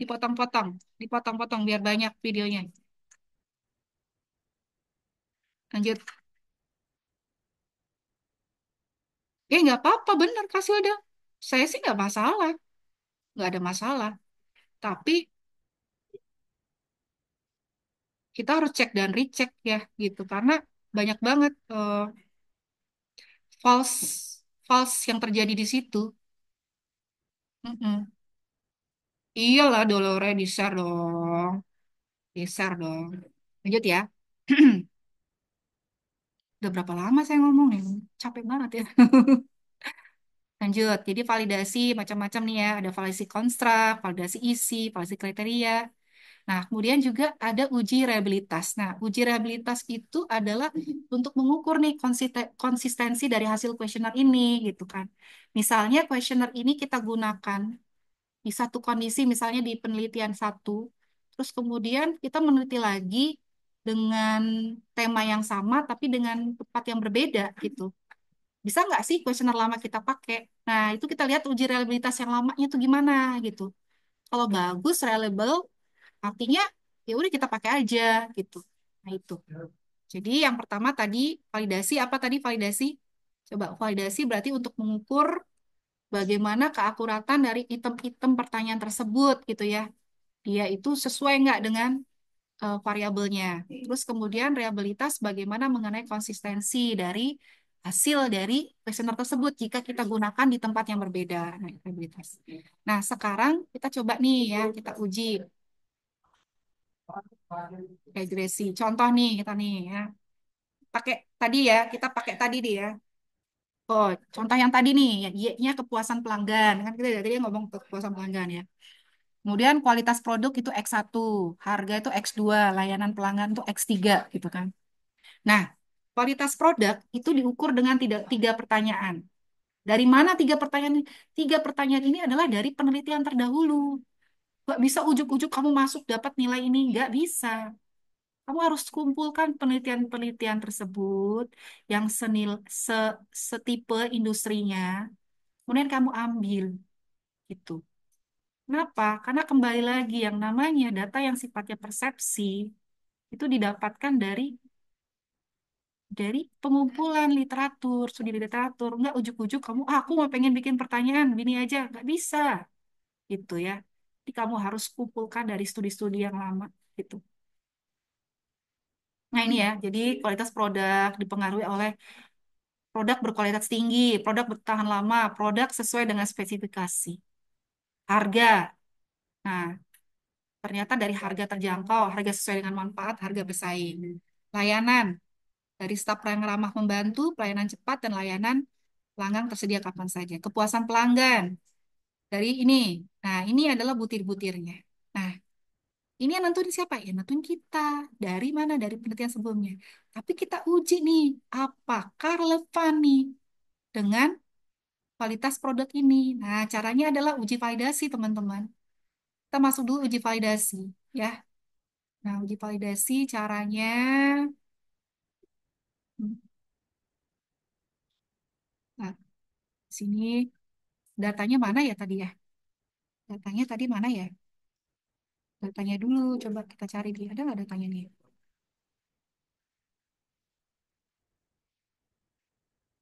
dipotong-potong, dipotong-potong biar banyak videonya. Lanjut. Nggak apa-apa, bener kasih ada. Saya sih nggak masalah, nggak ada masalah. Tapi kita harus cek dan recheck ya, gitu. Karena banyak banget false false yang terjadi di situ. Mm-mm. Iyalah, Dolore di-share dong, di-share dong. Lanjut ya. Udah berapa lama saya ngomong nih? Capek banget ya. Lanjut, jadi validasi macam-macam nih ya. Ada validasi konstruk, validasi isi, validasi kriteria. Nah, kemudian juga ada uji reliabilitas. Nah, uji reliabilitas itu adalah untuk mengukur nih konsistensi dari hasil kuesioner ini, gitu kan. Misalnya kuesioner ini kita gunakan di satu kondisi, misalnya di penelitian satu, terus kemudian kita meneliti lagi dengan tema yang sama, tapi dengan tempat yang berbeda, gitu. Bisa nggak sih kuesioner lama kita pakai? Nah, itu kita lihat uji reliabilitas yang lamanya itu gimana, gitu. Kalau bagus, reliable, artinya ya udah kita pakai aja gitu. Nah, itu. Jadi yang pertama tadi validasi apa tadi validasi? Coba validasi berarti untuk mengukur bagaimana keakuratan dari item-item pertanyaan tersebut gitu ya. Dia itu sesuai nggak dengan variabelnya. Terus kemudian reliabilitas bagaimana mengenai konsistensi dari hasil dari kuesioner tersebut jika kita gunakan di tempat yang berbeda. Nah, reliabilitas. Nah, sekarang kita coba nih ya, kita uji regresi. Contoh nih kita nih ya. Pakai tadi ya, kita pakai tadi dia ya. Oh, contoh yang tadi nih, ya, Y-nya kepuasan pelanggan. Kan kita dari tadi ngomong kepuasan pelanggan ya. Kemudian kualitas produk itu X1, harga itu X2, layanan pelanggan itu X3 gitu kan. Nah, kualitas produk itu diukur dengan tiga pertanyaan. Dari mana tiga pertanyaan ini? Tiga pertanyaan ini adalah dari penelitian terdahulu. Gak bisa ujuk-ujuk kamu masuk dapat nilai ini, nggak bisa. Kamu harus kumpulkan penelitian-penelitian tersebut yang se, setipe industrinya, kemudian kamu ambil gitu. Kenapa? Karena kembali lagi yang namanya data yang sifatnya persepsi itu didapatkan dari pengumpulan literatur, studi literatur. Nggak ujuk-ujuk kamu, ah, aku mau pengen bikin pertanyaan, gini aja. Nggak bisa, gitu ya. Jadi kamu harus kumpulkan dari studi-studi yang lama, gitu. Nah ini ya, jadi kualitas produk dipengaruhi oleh produk berkualitas tinggi, produk bertahan lama, produk sesuai dengan spesifikasi. Harga, nah ternyata dari harga terjangkau, harga sesuai dengan manfaat, harga bersaing. Layanan, dari staf yang ramah membantu, pelayanan cepat, dan layanan pelanggan tersedia kapan saja. Kepuasan pelanggan, dari ini. Nah, ini adalah butir-butirnya. Nah, ini yang nentuin siapa? Ya, nentuin kita. Dari mana? Dari penelitian sebelumnya. Tapi kita uji nih, apakah relevan nih dengan kualitas produk ini. Nah, caranya adalah uji validasi, teman-teman. Kita masuk dulu uji validasi, ya. Nah, uji validasi caranya, nah, sini datanya mana ya tadi ya? Datanya tadi mana ya? Datanya dulu, coba kita cari dia. Ada nggak datanya nih?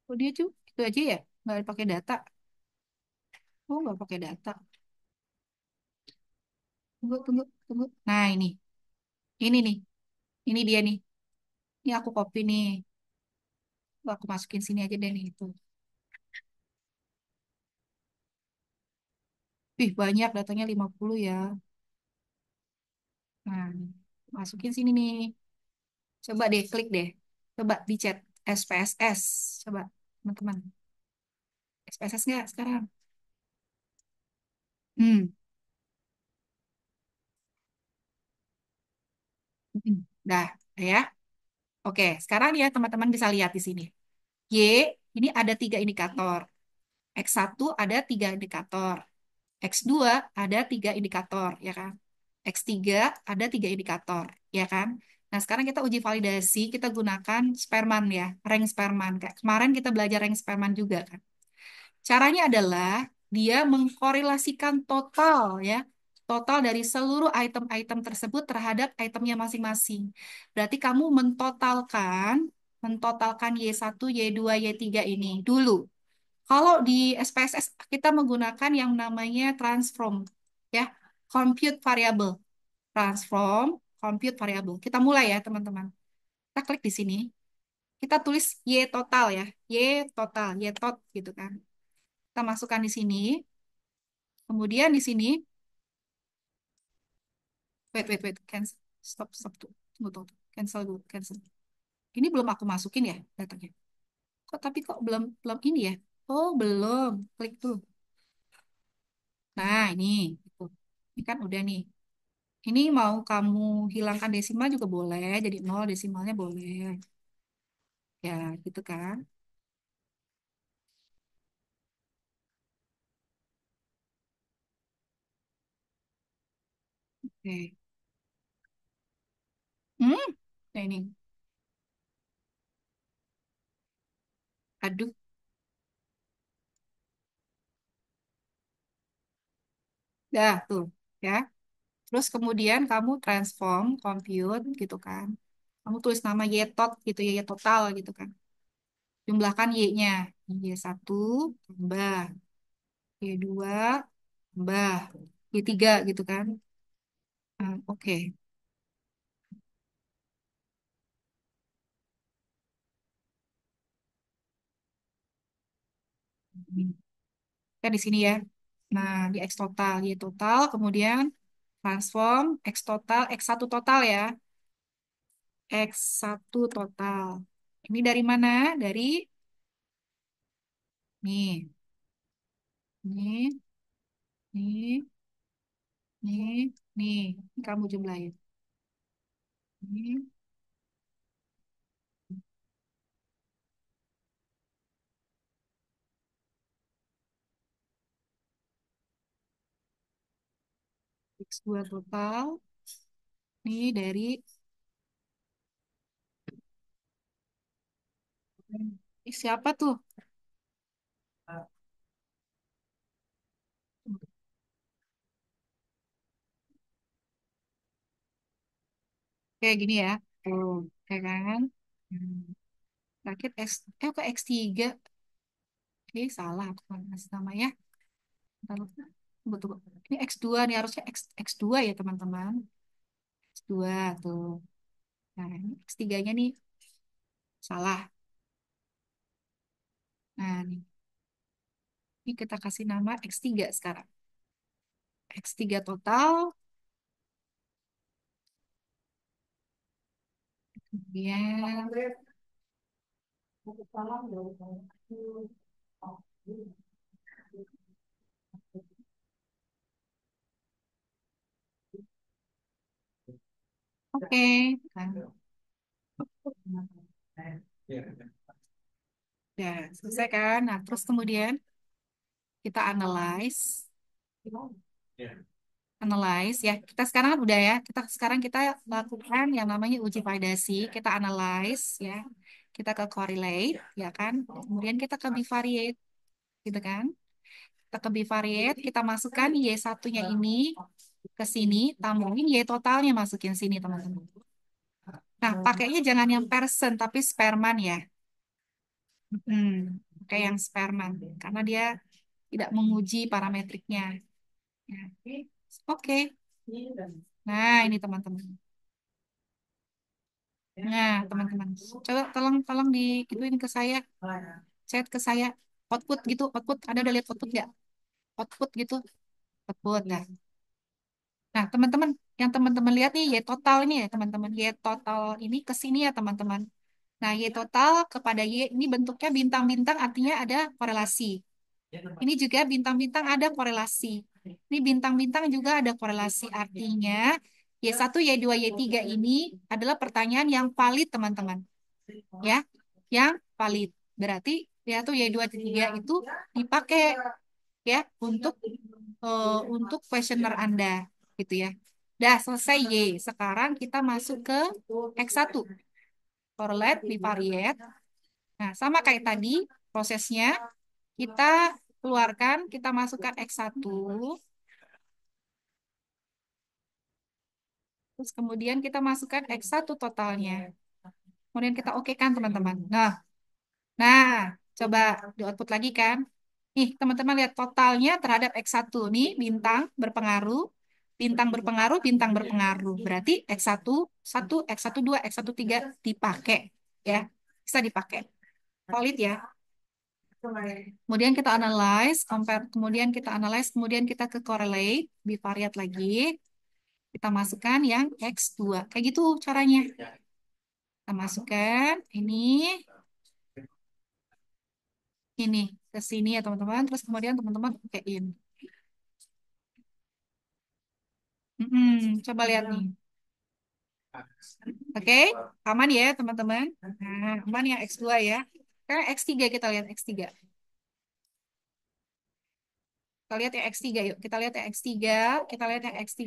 Oh, dia tuh itu aja ya? Nggak pakai data. Oh, nggak pakai data. Tunggu, tunggu, tunggu. Nah, ini. Ini nih. Ini dia nih. Ini aku copy nih. Aku masukin sini aja deh nih itu. Ih, banyak datanya 50 ya. Nah, nih. Masukin sini nih. Coba deh, klik deh. Coba di chat SPSS. Coba, teman-teman. SPSS nggak sekarang? Hmm. Dah, ya. Oke, sekarang ya teman-teman bisa lihat di sini. Y, ini ada tiga indikator. X1 ada tiga indikator. X2 ada tiga indikator, ya kan? X3 ada tiga indikator, ya kan? Nah, sekarang kita uji validasi, kita gunakan Spearman ya, rank Spearman. Kayak kemarin kita belajar rank Spearman juga kan. Caranya adalah dia mengkorelasikan total ya, total dari seluruh item-item tersebut terhadap itemnya masing-masing. Berarti kamu mentotalkan Y1, Y2, Y3 ini dulu. Kalau di SPSS kita menggunakan yang namanya transform, ya, compute variable. Transform, compute variable. Kita mulai ya, teman-teman. Kita klik di sini. Kita tulis Y total ya, Y total, Y tot gitu kan. Kita masukkan di sini. Kemudian di sini, cancel, stop tuh, tunggu, tunggu, cancel dulu, cancel. Ini belum aku masukin ya datanya. Kok tapi kok belum belum ini ya? Oh belum, klik tuh. Nah ini, gitu. Ini kan udah nih. Ini mau kamu hilangkan desimal juga boleh, jadi nol desimalnya boleh. Ya, gitu kan. Oke. Hmm, nah ini. Aduh, dah tuh, ya. Terus kemudian kamu transform, compute gitu kan. Kamu tulis nama yetot gitu ya, y total gitu kan. Jumlahkan y-nya. Y1 tambah Y2 tambah Y3 gitu kan. Ah, oke. Kan di sini ya. Nah, di X total, Y total, kemudian transform X total, X1 total ya. X1 total. Ini dari mana? Dari nih, nih, nih, nih, nih. Ini kamu jumlahin. Ini X2 total. Ini dari siapa tuh? Kayak gini ya. Tuh, kayak kan? Hmm. Rakit ke X3. Oke, salah aku kasih namanya. Bentar, tunggu, tunggu. Ini X2 nih, harusnya X2 ya, teman-teman. X2 tuh. Nah, ini X3-nya nih salah. Nah, ini kita kasih nama X3 sekarang. X3 total. Kemudian, oke. Kan. Ya, selesai kan? Nah, terus kemudian kita analyze ya. Kita sekarang kan udah ya. Kita lakukan yang namanya uji validasi. Kita analyze ya. Kita ke correlate ya kan. Kemudian kita ke bivariate gitu kan. Kita ke bivariate, kita masukkan Y1-nya ini ke sini, tambahin Y totalnya masukin sini teman-teman. Nah, pakainya jangan yang person tapi Spearman ya. Hmm, kayak yang Spearman karena dia tidak menguji parametriknya. Ya, oke. Nah, ini teman-teman. Nah, teman-teman. Coba tolong tolong digituin ke saya, chat ke saya. Output gitu, output. Ada udah lihat output nggak? Output gitu, output. Nah, nah teman-teman, yang teman-teman lihat nih, Y total ini ya, teman-teman. Y total ini ke sini ya, teman-teman. Nah, Y total kepada Y ini bentuknya bintang-bintang artinya ada korelasi. Ini juga bintang-bintang ada korelasi. Ini bintang-bintang juga ada korelasi. Artinya Y1, Y2, Y3 ini adalah pertanyaan yang valid, teman-teman. Ya, yang valid. Berarti Y1, Y2, Y3 itu dipakai ya untuk kuesioner Anda gitu ya. Dah selesai Y. Sekarang kita masuk ke X1. Correlate, bivariate. Nah, sama kayak tadi prosesnya kita keluarkan, kita masukkan X1. Terus kemudian kita masukkan X1 totalnya. Kemudian kita oke kan teman-teman. Nah, coba di output lagi kan. Nih, teman-teman lihat totalnya terhadap X1 nih, bintang berpengaruh, bintang berpengaruh, bintang berpengaruh. Berarti X1, 1, X1, 2, X1, 3 dipakai. Ya, bisa dipakai. Valid ya. Kemudian kita analyze, compare, kemudian kita analyze, kemudian kita ke correlate, bivariate lagi. Kita masukkan yang X2. Kayak gitu caranya. Kita masukkan ini ke sini ya teman-teman. Terus kemudian teman-teman pakein. Coba lihat nih. Oke, aman ya teman-teman. Nah, aman yang X2 ya. Sekarang X3 kita lihat X3. Kita lihat yang X3 yuk. Kita lihat yang X3. Kita lihat yang X3.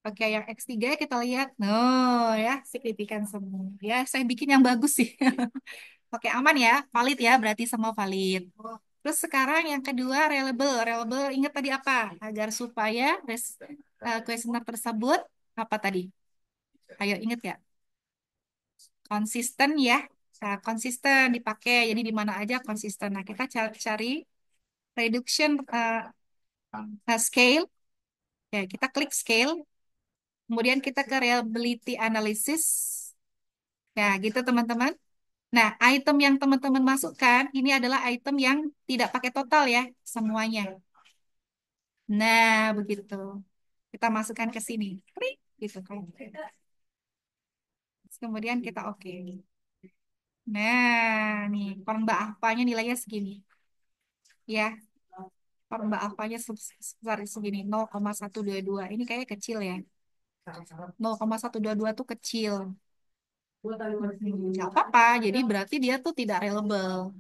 Oke, yang X3 kita lihat. No, ya, signifikan semua. Ya, saya bikin yang bagus sih. Oke, aman ya. Valid ya, berarti semua valid. Terus sekarang yang kedua, reliable. Reliable, ingat tadi apa? Agar supaya kuesioner tersebut, apa tadi? Ayo, ingat ya? Konsisten ya. Nah, konsisten dipakai. Jadi di mana aja konsisten. Nah, kita cari reduction scale. Ya, kita klik scale. Kemudian kita ke reliability analysis. Ya, gitu teman-teman. Nah, item yang teman-teman masukkan ini adalah item yang tidak pakai total ya, semuanya. Nah, begitu. Kita masukkan ke sini. Klik, gitu kan. Terus kemudian kita oke. Nah, nih, korba alfanya nilainya segini. Ya, korba alfanya sebesar segini, 0,122. Ini kayaknya kecil ya. 0,122 tuh kecil. Nggak apa-apa, jadi berarti dia tuh tidak reliable.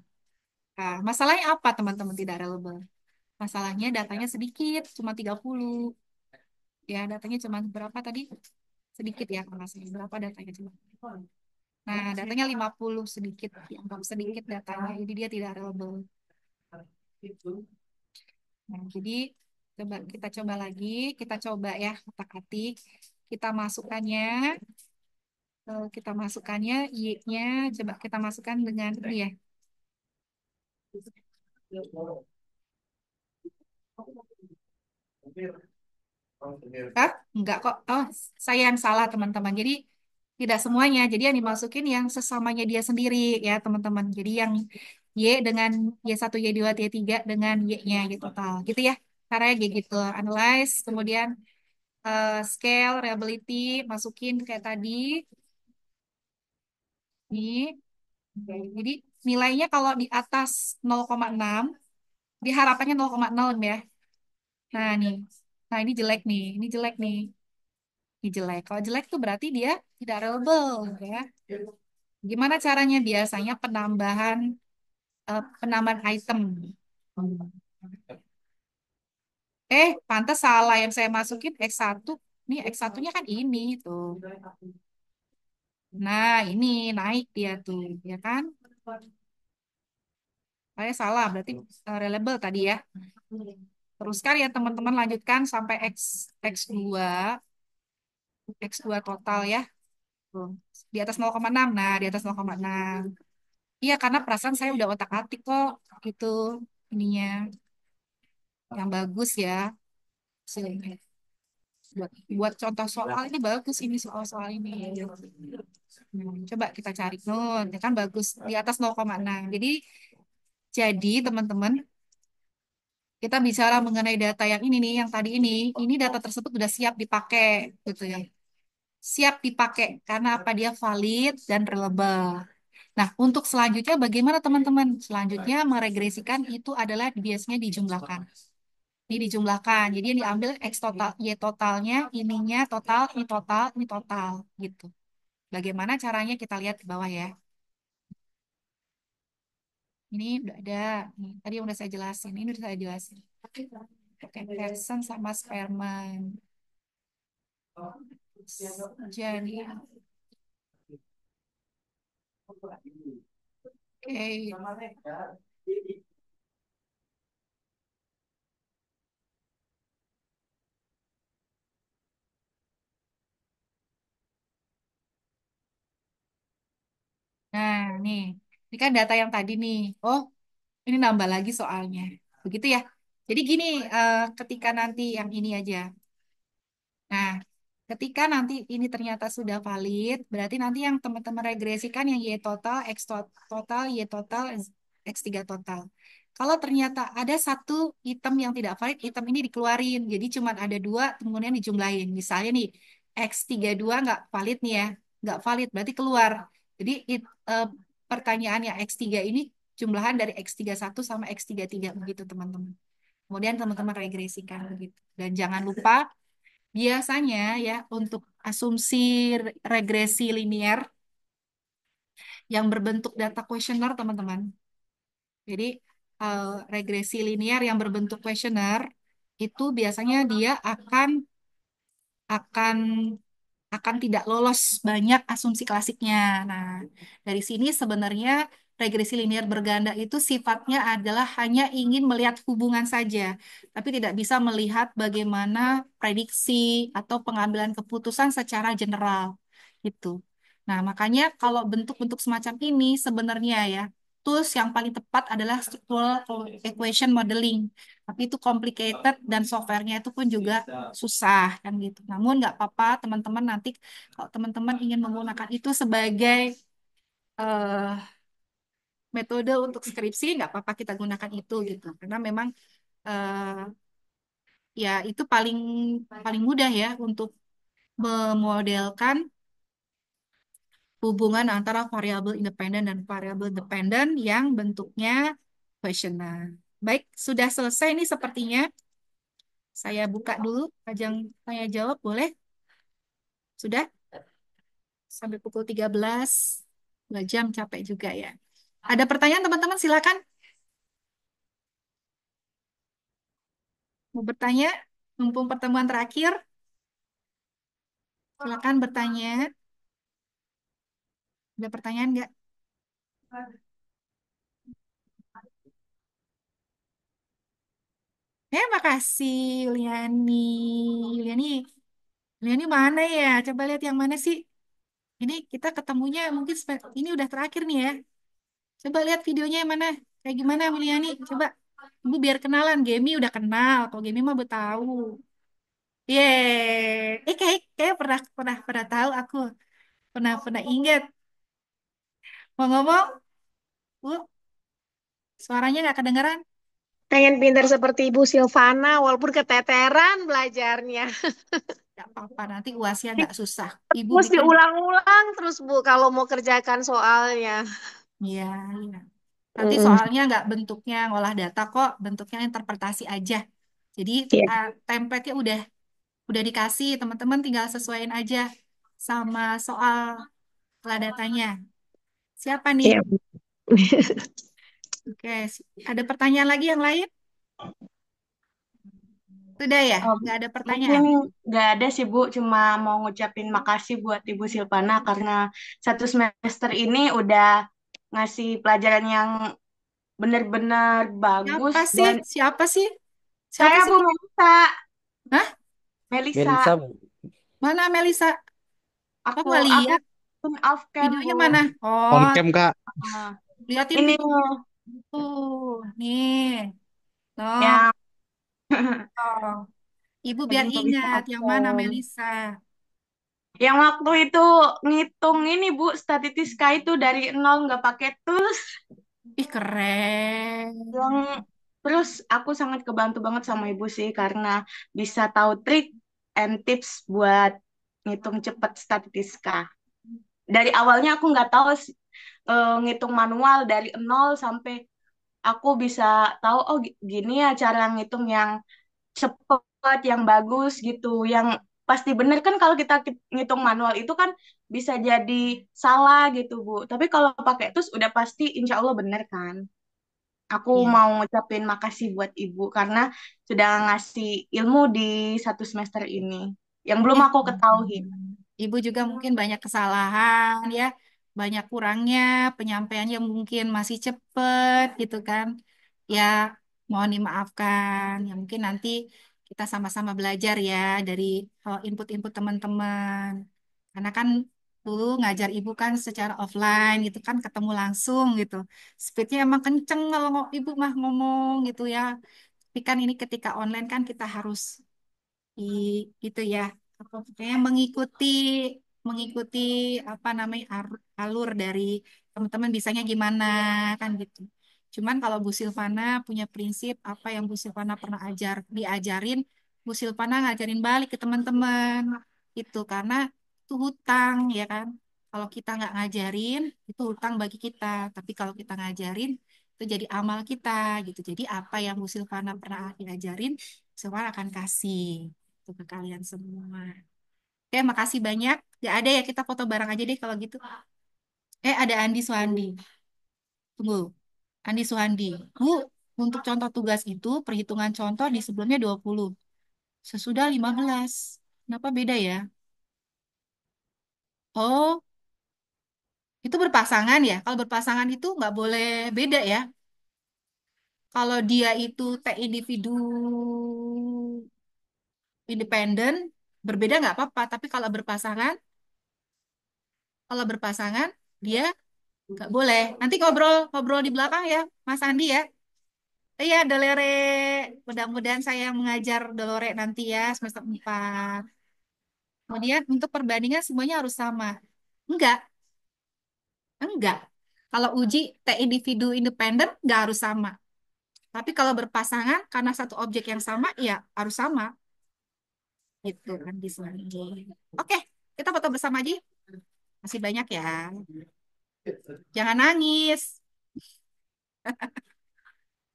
Nah, masalahnya apa teman-teman tidak reliable? Masalahnya datanya sedikit, cuma 30. Ya, datanya cuma berapa tadi? Sedikit ya, kalau nggak salah. Berapa datanya cuma? Nah, datanya 50 sedikit. Dianggap sedikit datanya, jadi dia tidak reliable. Nah, jadi kita coba lagi, kita coba ya otak-atik. Kita masukkannya, Y-nya, coba kita masukkan dengan ini ya. Hah? Enggak kok. Oh, saya yang salah teman-teman. Jadi tidak semuanya. Jadi yang dimasukin yang sesamanya dia sendiri ya teman-teman. Jadi yang Y dengan Y1, Y2, Y3 dengan Y-nya gitu total. Gitu ya. Caranya kayak gitu. Analyze, kemudian scale, reliability, masukin kayak tadi. Nih. Oke, jadi nilainya kalau di atas 0,6, diharapannya 0,0 ya. Nah nih. Nah ini jelek nih. Ini jelek nih. Ini jelek. Kalau jelek tuh berarti dia tidak reliable ya. Gimana caranya? Biasanya penambahan item. Pantas salah yang saya masukin X1. Nih X1-nya kan ini tuh. Nah, ini naik dia tuh, ya kan? Saya salah, berarti reliable tadi ya. Teruskan ya teman-teman lanjutkan sampai X2, X2 total ya. Tuh. Di atas 0,6. Nah, di atas 0,6. Iya, karena perasaan saya udah otak-atik kok gitu ininya yang bagus ya. Hasilnya. Buat contoh soal ini bagus ini soal-soal ini. Coba kita cari. Ya kan bagus di atas 0,6. Jadi teman-teman kita bicara mengenai data yang ini nih, yang tadi ini data tersebut sudah siap dipakai gitu ya. Siap dipakai karena apa dia valid dan reliable. Nah, untuk selanjutnya bagaimana teman-teman? Selanjutnya meregresikan itu adalah biasanya dijumlahkan. Ini dijumlahkan. Jadi yang diambil X total, Y totalnya, ininya total, ini total gitu. Bagaimana caranya kita lihat di bawah ya. Ini udah ada. Nih, tadi yang udah saya jelasin. Ini udah saya jelasin. Oke, Pearson sama Sperman. Jadi, Oke. Nah, nih. Ini kan data yang tadi nih. Oh, ini nambah lagi soalnya. Begitu ya. Jadi gini, ketika nanti yang ini aja. Nah, ketika nanti ini ternyata sudah valid, berarti nanti yang teman-teman regresikan yang Y total, total, Y total, X 3 total. Kalau ternyata ada satu item yang tidak valid, item ini dikeluarin. Jadi cuma ada dua, kemudian dijumlahin. Misalnya nih, X 32 nggak valid nih ya. Nggak valid, berarti keluar. Jadi pertanyaannya X3 ini jumlahan dari X31 sama X33 begitu teman-teman. Kemudian teman-teman regresikan begitu. Dan jangan lupa biasanya ya untuk asumsi regresi linear yang berbentuk data kuesioner teman-teman. Jadi regresi linear yang berbentuk kuesioner itu biasanya dia akan akan tidak lolos banyak asumsi klasiknya. Nah, dari sini sebenarnya regresi linear berganda itu sifatnya adalah hanya ingin melihat hubungan saja, tapi tidak bisa melihat bagaimana prediksi atau pengambilan keputusan secara general. Gitu. Nah, makanya kalau bentuk-bentuk semacam ini sebenarnya ya, tools yang paling tepat adalah structural equation modeling. Tapi itu complicated dan softwarenya itu pun juga susah kan gitu. Namun nggak apa-apa teman-teman nanti kalau teman-teman ingin menggunakan itu sebagai eh, metode untuk skripsi nggak apa-apa kita gunakan itu gitu. Karena memang eh, ya itu paling paling mudah ya untuk memodelkan hubungan antara variabel independen dan variabel dependen yang bentuknya kuesioner. Baik, sudah selesai nih sepertinya. Saya buka dulu ajang tanya jawab, boleh? Sudah? Sampai pukul 13. 2 jam capek juga ya. Ada pertanyaan teman-teman silakan. Mau bertanya? Mumpung pertemuan terakhir, silakan bertanya. Ada pertanyaan nggak? Makasih Yuliani. Yuliani, Yuliani mana ya? Coba lihat yang mana sih? Ini kita ketemunya mungkin ini udah terakhir nih ya. Coba lihat videonya yang mana. Kayak gimana Yuliani? Coba. Ibu biar kenalan. Gemi udah kenal. Kalau Gemi mah udah tahu. Yeay. Kayak pernah tahu aku. Pernah ingat. Mau ngomong, Bu, suaranya nggak kedengeran? Pengen pintar seperti Ibu Silvana, walaupun keteteran belajarnya. Nggak apa-apa, nanti UASnya nggak susah. Ibu Terus bikin, diulang-ulang terus Bu kalau mau kerjakan soalnya. ya, ya. Nanti Mm-mm. soalnya nggak bentuknya ngolah data kok, bentuknya interpretasi aja. Jadi Iya, template-nya udah dikasih, teman-teman tinggal sesuaiin aja sama soal ngolah datanya. Siapa nih? iya. Oke, ada pertanyaan lagi yang lain? Sudah ya? Um, Nggak ada Mungkin pertanyaan? nggak ada sih Bu, cuma mau ngucapin makasih buat Ibu Silvana karena 1 semester ini udah ngasih pelajaran yang benar-benar bagus Siapa sih? dan Siapa sih? Siapa saya sih? Bu Melisa, Hah? Melisa, Melisa, Bu. Mana Melisa? Kok nggak aku lihat? off cam Videonya Bu. mana? On Oh, cam, Kak. Uh, liatin ini videonya. Nih. Noh, yang oh. Ibu lagi biar Melisa ingat off yang mana cam. Melisa. Yang waktu itu ngitung ini Bu, statistika itu dari nol nggak pakai tools. Ih, keren. Yang terus aku sangat kebantu banget sama Ibu sih karena bisa tahu trik and tips buat ngitung cepet statistika. Dari awalnya aku nggak tahu ngitung manual dari nol sampai aku bisa tahu oh gini ya cara ngitung yang cepet, yang bagus gitu, yang pasti bener kan kalau kita ngitung manual itu kan bisa jadi salah gitu Bu. Tapi kalau pakai tools udah pasti insya Allah bener kan. Aku Iya. mau ngucapin makasih buat Ibu karena sudah ngasih ilmu di 1 semester ini yang belum Ih, aku ketahui. Ibu juga mungkin banyak kesalahan ya. banyak kurangnya, penyampaiannya mungkin masih cepet gitu kan. Ya, mohon dimaafkan. Ya mungkin nanti kita sama-sama belajar ya dari input-input teman-teman. Karena kan dulu ngajar ibu kan secara offline gitu kan ketemu langsung gitu. Speednya emang kenceng kalau ibu mah ngomong gitu ya. Tapi kan ini ketika online kan kita harus di gitu ya apa kayak mengikuti apa namanya alur dari teman-teman bisanya gimana kan gitu. Cuman kalau Bu Silvana punya prinsip apa yang Bu Silvana pernah diajarin, Bu Silvana ngajarin balik ke teman-teman itu karena itu hutang ya kan. Kalau kita nggak ngajarin itu hutang bagi kita, tapi kalau kita ngajarin itu jadi amal kita gitu. Jadi apa yang Bu Silvana pernah diajarin, Silvana akan kasih itu ke kalian semua. Oke, makasih banyak. Gak ada ya kita foto bareng aja deh kalau gitu. Ada Andi Suhandi. Tunggu. Andi Suhandi. Bu, untuk contoh tugas itu perhitungan contoh di sebelumnya 20. Sesudah 15. Kenapa beda ya? Oh, itu berpasangan ya. Kalau berpasangan itu nggak boleh beda ya. Kalau dia itu individu independen, berbeda nggak apa-apa. Tapi kalau berpasangan dia nggak boleh. Nanti ngobrol-ngobrol di belakang ya, Mas Andi ya. Iya, Dolore. Mudah-mudahan saya mengajar Dolore nanti ya, semester 4. Kemudian untuk perbandingan semuanya harus sama. Enggak, enggak. Kalau uji T individu independen, enggak harus sama. Tapi kalau berpasangan, karena satu objek yang sama, ya harus sama. Itu kan di sini. Oke, kita foto bersama aja. Masih banyak ya. Jangan nangis.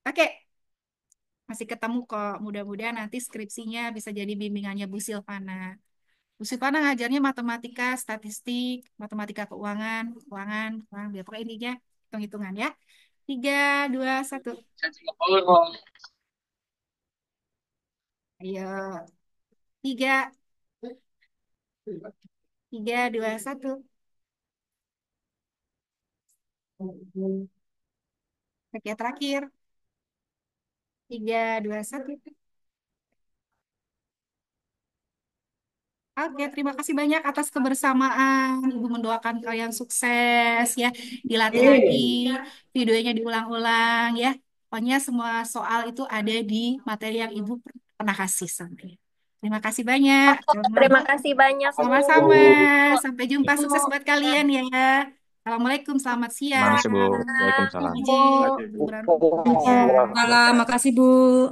Oke, masih ketemu kok. Mudah-mudahan nanti skripsinya bisa jadi bimbingannya Bu Silvana. Bu Silvana ngajarnya matematika, statistik, matematika keuangan, keuangan, keuangan, biar pokoknya intinya hitung-hitungan ya. 3, 2, 1. Ayo. 3, 3, 2, 1. Oke, terakhir. 3, 2, 1. Oke, terima kasih banyak atas kebersamaan. Ibu mendoakan kalian sukses ya. Dilatih lagi, videonya diulang-ulang ya. Pokoknya semua soal itu ada di materi yang Ibu pernah kasih sampai. Terima kasih banyak. Terima kasih banyak, Bu. Sama-sama. Sampai jumpa. Sukses buat kalian ya. Assalamualaikum, selamat Mana siang. sih Bu? Waalaikumsalam. Izin Bu. berantung ya. Salam, makasih Bu.